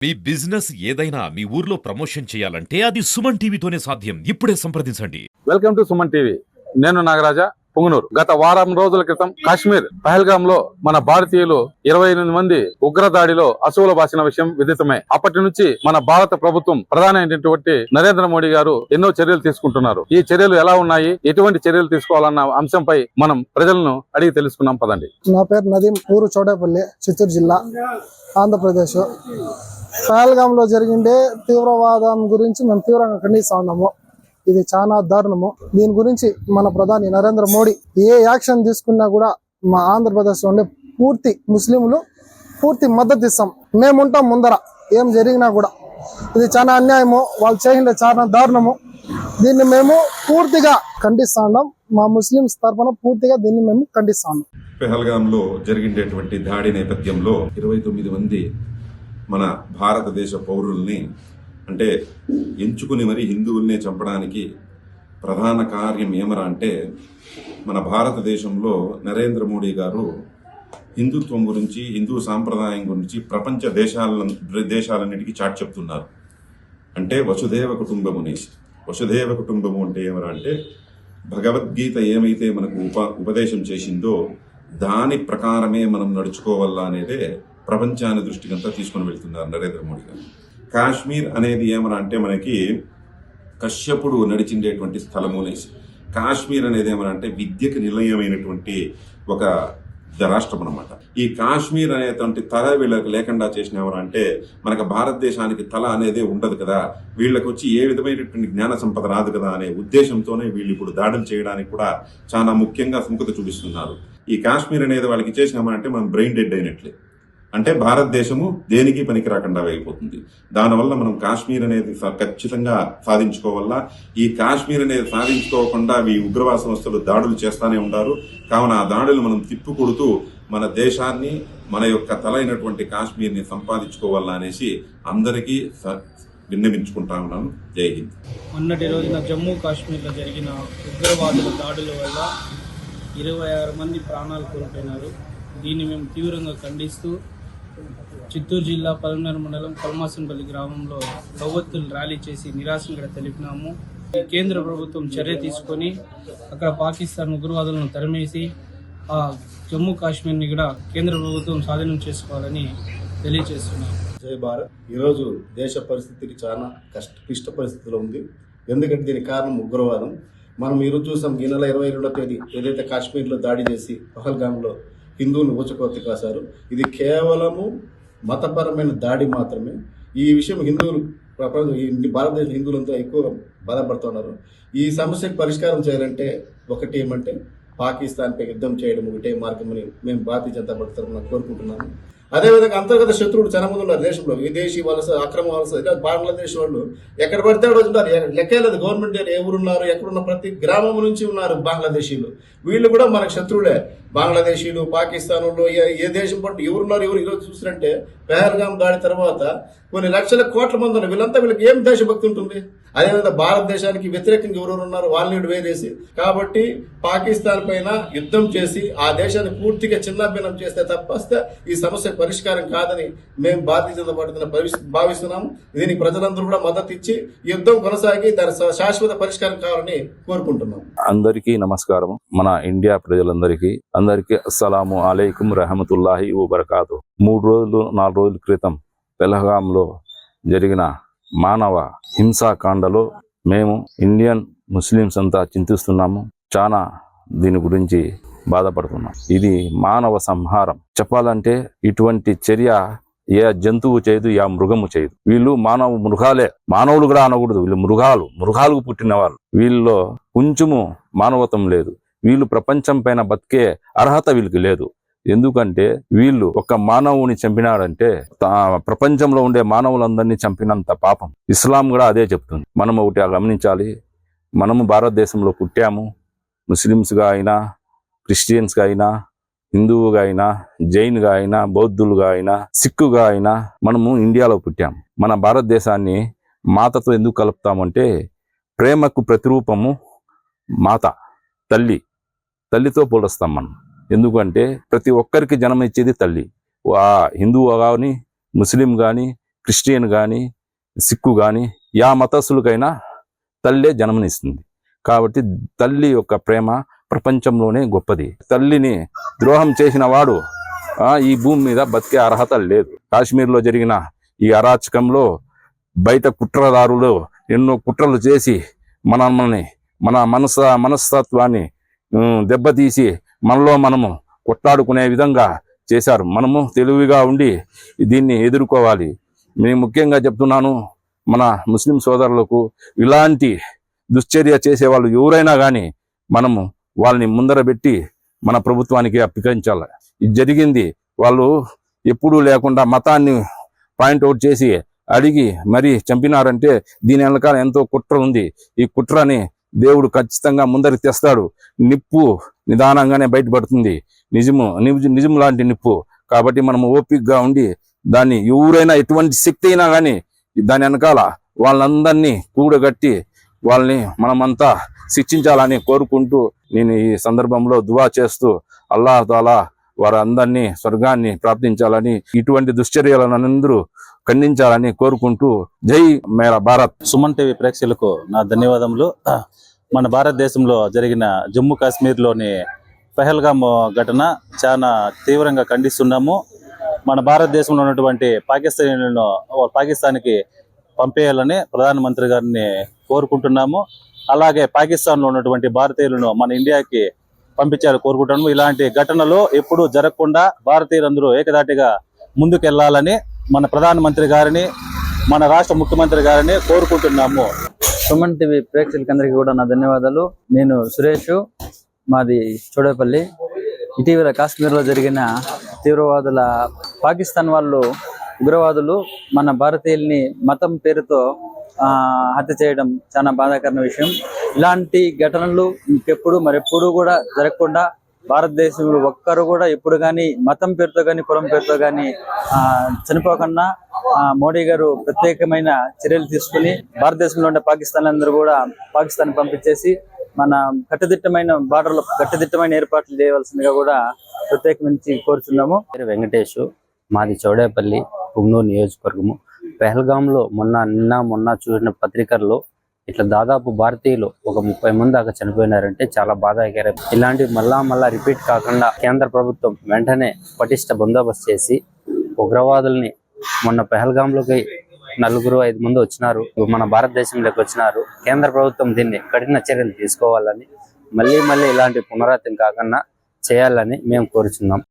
మీ business ఏదైనా మీ ఊర్లో promotion చేయాలంటే అది సుమన్ టీవీతోనే సాధ్యం. ఇప్పుడే సంప్రదించండి. Welcome to Suman TV. నేను నాగరాజా పుంగనూరు. గత వారం రోజుల క్రితం కాశ్మీర్ పహల్గామ్ లో మన భారతీయులు 28 మంది ఉగ్ర దాడిలో అసువులు బాసిన విషయం విదితమే. అప్పటి నుంచి మన భారత ప్రభుత్వం ప్రధానమైనటువంటి నరేంద్ర మోడీ గారు ఎన్నో చర్యలు తీసుకుంటున్నారు. ఈ చర్యలు ఎలా ఉన్నాయి, ఎటువంటి చర్యలు తీసుకోవాలన్న అంశంపై మనం ప్రజలను అడిగి తెలుసుకున్నాం. పదండి. నా పేరు నదీం, ఊరు చోడేపల్లి, చిత్తూరు జిల్లా, ఆంధ్రప్రదేశ్. పహల్గామ్ లో జరిగిండే తీవ్రవాదం గురించి మేము తీవ్రంగా ఖండిస్తా ఉన్నాము. ఇది చాలా దారుణము. దీని గురించి మన ప్రధాని నరేంద్ర మోడీ ఏ యాక్షన్ తీసుకున్నా కూడా మా ఆంధ్రప్రదేశ్ లో ఉండే పూర్తి ముస్లింలు పూర్తి మద్దతు ఇస్తాం. మేముంటాం ముందర, ఏం జరిగినా కూడా. ఇది చాలా అన్యాయము, వాళ్ళు చేసిండే చాలా దారుణము. దీన్ని మేము పూర్తిగా ఖండిస్తా ఉన్నాం. మా ముస్లింస్ తరఫున పూర్తిగా దీన్ని మేము ఖండిస్తా ఉన్నాం. పహల్గామ్ లో జరిగినటువంటి దాడి నేపథ్యంలో 29 మంది మన భారతదేశ పౌరుల్ని అంటే ఎంచుకుని మరి హిందువుల్ని చంపడానికి ప్రధాన కార్యం ఏమరా అంటే, మన భారతదేశంలో నరేంద్ర మోడీ గారు హిందుత్వం గురించి, హిందూ సాంప్రదాయం గురించి ప్రపంచ దేశాలన్నిటికీ చాటి చెప్తున్నారు. అంటే వసుధైవ కుటుంబము అనేసి. వసుధైవ కుటుంబము అంటే ఏమరా అంటే, భగవద్గీత ఏమైతే మనకు ఉపదేశం చేసిందో దాని ప్రకారమే మనం నడుచుకోవాలా అనేదే ప్రపంచాన్ని దృష్టికంతా తీసుకుని వెళ్తున్నారు నరేంద్ర మోడీ గారు. కాశ్మీర్ అనేది ఏమరా అంటే మనకి కశ్యపుడు నడిచిండేటువంటి స్థలము అనేసి. కాశ్మీర్ అనేది ఏమరా అంటే విద్యకు నిలయమైనటువంటి ఒక రాష్ట్రం అనమాట. ఈ కాశ్మీర్ అనేటువంటి తల వీళ్ళకి లేకుండా చేసిన ఎవరు అంటే, మనకు భారతదేశానికి తల అనేది ఉండదు కదా, వీళ్ళకి వచ్చి ఏ విధమైనటువంటి జ్ఞాన సంపద రాదు కదా అనే ఉద్దేశంతోనే వీళ్ళు ఇప్పుడు దాడులు చేయడానికి కూడా చాలా ముఖ్యంగా సుముఖత చూపిస్తున్నారు. ఈ కాశ్మీర్ అనేది వాళ్ళకి చేసినామంటే మనం బ్రెయిన్ డెడ్ అయినట్లే. అంటే భారతదేశము దేనికి పనికి రాకుండా అయిపోతుంది. దానివల్ల మనం కాశ్మీర్ అనేది ఖచ్చితంగా సాధించుకోవాలా. ఈ కాశ్మీర్ అనేది సాధించుకోకుండా ఈ ఉగ్రవాద సంస్థలు దాడులు చేస్తానే ఉంటారు. కావున ఆ దాడులు మనం తిప్పుకొడుతూ మన దేశాన్ని, మన యొక్క తలైనటువంటి కాశ్మీర్ని సంపాదించుకోవాలా అనేసి అందరికీ విన్నవించుకుంటా ఉన్నాను. జై హింద్. మొన్నటి రోజున జమ్మూ కాశ్మీర్లో జరిగిన ఉగ్రవాదుల దాడుల వల్ల 26 మంది ప్రాణాలు కోల్పోయినారు. దీన్ని మేము తీవ్రంగా ఖండిస్తూ చిత్తూరు జిల్లా పల్మనేరు మండలం కొల్మాసంపల్లి గ్రామంలో కొవ్వొత్తులు ర్యాలీ చేసి నిరాశంగా తెలిపినాము. కేంద్ర ప్రభుత్వం చర్య తీసుకొని అక్కడ పాకిస్తాన్ ఉగ్రవాదులను తరిమేసి ఆ జమ్మూ కాశ్మీర్ని కూడా కేంద్ర ప్రభుత్వం స్వాధీనం చేసుకోవాలని తెలియజేస్తున్నాం. జై భారత్. ఈరోజు దేశ పరిస్థితికి చాలా క్లిష్ట పరిస్థితిలో ఉంది. ఎందుకంటే దీనికి కారణం ఉగ్రవాదం. మనం ఈరోజు చూసాం, ఈ నెల 22వ తేదీ ఏదైతే కాశ్మీర్లో దాడి చేసి పహల్గామ్లో హిందువులు ఊచకోతి కాశారు. ఇది కేవలము మతపరమైన దాడి మాత్రమే. ఈ విషయం హిందువులు భారతదేశ హిందువులంతా ఎక్కువ బాధపడుతున్నారు. ఈ సమస్యకు పరిష్కారం చేయాలంటే ఒకటి ఏమంటే, పాకిస్తాన్పై యుద్ధం చేయడం ఒకటే మార్గమని మేము భారతీయ జనతా పార్టీ తరఫున కోరుకుంటున్నాము. అదేవిధంగా అంతర్గత శత్రువులు చాలా మంది ఉన్నారు దేశంలో. విదేశీ వలస, అక్రమ వలస, ఇలా బంగ్లాదేశ్ వాళ్ళు ఎక్కడ పడితే ఉన్నారు. లెక్కలేదు గవర్నమెంట్ ఎవరున్నారు, ఎక్కడున్న ప్రతి గ్రామం నుంచి ఉన్నారు బంగ్లాదేశీలు. వీళ్ళు కూడా మనకు శత్రువులే. బంగ్లాదేశీలు, పాకిస్తాన్లో ఏ దేశం పట్టు ఎవరున్నారు, ఎవరు ఈరోజు చూసినంటే పహల్గామ్ దాడి తర్వాత కొన్ని లక్షల కోట్ల మంది ఉన్నారు. వీళ్ళకి ఏం దేశభక్తి ఉంటుంది? అదేవిధంగా భారతదేశానికి వ్యతిరేకంగా ఎవరెవరు ఉన్నారు వాళ్ళని వేరేసి. కాబట్టి పాకిస్తాన్ పైన యుద్ధం చేసి ఆ దేశాన్ని పూర్తిగా చిన్నాభిన్నం చేస్తే తప్పస్తే ఈ సమస్య పరిష్కారం కాదని మేము భారతీయ జనతా పార్టీ భావిస్తున్నాము. దీనికి ప్రజలందరూ కూడా మద్దతు ఇచ్చి యుద్ధం కొనసాగి దాని శాశ్వత పరిష్కారం కావాలని కోరుకుంటున్నాం. అందరికీ నమస్కారం. మన ఇండియా ప్రజలందరికీ అస్సలాము అలైకుం రహమతుల్లాహి వబరకాతు. 4 రోజుల క్రితం పహల్గామ్లో జరిగిన మానవ హింసాకాండలో మేము ఇండియన్ ముస్లిమ్స్ అంతా చింతిస్తున్నాము. చాలా దీని గురించి బాధపడుతున్నాం. ఇది మానవ సంహారం. చెప్పాలంటే ఇటువంటి చర్య ఏ జంతువు చేయదు, ఏ మృగము చేయదు. వీళ్ళు మృగాలే. మానవులు కూడా అనకూడదు, వీళ్ళు మృగాలకు పుట్టిన వాళ్ళు. వీళ్ళలో కొంచెము మానవత్వం లేదు. వీళ్ళు ప్రపంచం పైన బతికే అర్హత వీళ్ళకి లేదు. ఎందుకంటే వీళ్ళు ఒక మానవుని చంపినాడంటే ప్రపంచంలో ఉండే మానవులందరినీ చంపినంత పాపం. ఇస్లాం కూడా అదే చెప్తుంది. మనం ఒకటి గమనించాలి. మనము భారతదేశంలో పుట్టాము. ముస్లిమ్స్గా అయినా, క్రిస్టియన్స్గా అయినా, హిందువుగా అయినా, జైన్గా అయినా, బౌద్ధులుగా అయినా, సిక్కుగా అయినా మనము ఇండియాలో పుట్టాము. మన భారతదేశాన్ని మాతతో ఎందుకు కలుపుతామంటే, ప్రేమకు ప్రతిరూపము మాత, తల్లితో పోలుస్తాం మనం. ఎందుకంటే ప్రతి ఒక్కరికి జన్మ ఇచ్చేది తల్లి. హిందువు కానీ, ముస్లిం కానీ, క్రిస్టియన్ కానీ సిక్కు కానీ యా మతస్థులకైనా తల్లే జన్మనిస్తుంది. కాబట్టి తల్లి యొక్క ప్రేమ ప్రపంచంలోనే గొప్పది. తల్లిని ద్రోహం చేసిన వాడు ఈ భూమి మీద బతికే అర్హత లేదు. కాశ్మీర్లో జరిగిన ఈ అరాచకంలో బయట కుట్రదారులు ఎన్నో కుట్రలు చేసి మనల్ని మన మనస్తత్వాన్ని దెబ్బతీసి మనలో మనము కొట్లాడుకునే విధంగా చేశారు. మనము తెలివిగా ఉండి దీన్ని ఎదుర్కోవాలి. నేను ముఖ్యంగా చెప్తున్నాను, మన ముస్లిం సోదరులకు ఇలాంటి దుశ్చర్య చేసేవాళ్ళు ఎవరైనా కానీ మనము వాళ్ళని ముందర పెట్టి మన ప్రభుత్వానికి అప్పగించాలి. ఇది జరిగింది వాళ్ళు ఎప్పుడూ లేకుండా మతాన్ని పాయింట్అవుట్ చేసి అడిగి మరీ చంపినారంటే దీని వెనకాల ఎంతో కుట్ర ఉంది. ఈ కుట్రని దేవుడు ఖచ్చితంగా ముందరికి తెస్తాడు. నిప్పు నిదానంగానే బయటపడుతుంది. నిజము లాంటి నిప్పు. కాబట్టి మనం ఓపికగా ఉండి దాన్ని ఎవరైనా ఎటువంటి శక్తి అయినా కానీ దాని వెనకాల వాళ్ళందరినీ కూడగట్టి వాళ్ళని మనమంతా శిక్షించాలని కోరుకుంటూ నేను ఈ సందర్భంలో దువా చేస్తూ అల్లాహ్ తాలా వారందరినీ స్వర్గాన్ని ప్రార్థించాలని, ఇటువంటి దుశ్చర్యలను అందరూ ఖండించాలని కోరుకుంటూ జై మేరా భారత్. సుమన్ టీవీ ప్రేక్షకులకు నా ధన్యవాదములు. మన భారతదేశంలో జరిగిన జమ్మూ కాశ్మీర్లోని పెహల్గామ్ ఘటన చాలా తీవ్రంగా ఖండిస్తున్నాము. మన భారతదేశంలో ఉన్నటువంటి పాకిస్తానీలను పాకిస్తాన్కి పంపేయాలని ప్రధానమంత్రి గారిని కోరుకుంటున్నాము. అలాగే పాకిస్తాన్లో ఉన్నటువంటి భారతీయులను మన ఇండియాకి పంపించాలని కోరుకుంటున్నాము. ఇలాంటి ఘటనలు ఎప్పుడూ జరగకుండా భారతీయులందరూ ఏకదాటిగా ముందుకెళ్లాలని మన ప్రధానమంత్రి గారిని, మన రాష్ట్ర ముఖ్యమంత్రి గారిని కోరుకుంటున్నాము. సుమన్ టీవీ ప్రేక్షకులందరికీ కూడా నా ధన్యవాదాలు. నేను సురేష్, మాది చోడేపల్లి. ఇటీవల కాశ్మీర్లో జరిగిన తీవ్రవాదుల పాకిస్తాన్ వాళ్ళు ఉగ్రవాదులు మన భారతీయుల్ని మతం పేరుతో హత్య చేయడం చాలా బాధాకరమైన విషయం. ఇలాంటి ఘటనలు మరెప్పుడు కూడా జరగకుండా భారతదేశంలో ఒక్కరు కూడా ఎప్పుడు కానీ మతం పేరుతో కానీ కులం పేరుతో కానీ చనిపోకుండా మోడీ గారు ప్రత్యేకమైన చర్యలు తీసుకుని భారతదేశంలో ఉండే పాకిస్తాన్ అందరూ కూడా పాకిస్తాన్ పంపించేసి మన కట్టుదిట్టమైన ఏర్పాట్లు చేయవలసిందిగా కూడా ప్రత్యేకించి కోరుతున్నాము. వెంకటేష్, మాది చౌడేపల్లి, పుంగనూరు నియోజకవర్గము. పెహల్గాంలో మొన్న చూసిన పత్రికల్లో ఇట్లా దాదాపు భారతీయులు ఒక 30 మంది దాకా చనిపోయినారంటే చాలా బాధాకరం. ఇలాంటివి మళ్ళా రిపీట్ కాకుండా కేంద్ర ప్రభుత్వం వెంటనే పటిష్ట బందోబస్తు చేసి ఉగ్రవాదుల్ని మొన్న పెహల్గాంలోకి 4-5 మంది వచ్చినారు, మన భారతదేశంలోకి వచ్చినారు. కేంద్ర ప్రభుత్వం దీన్ని కఠిన చర్యలు తీసుకోవాలని, మళ్ళీ ఇలాంటి పునరావృతం కాకుండా చేయాలని మేము కోరుచున్నాం.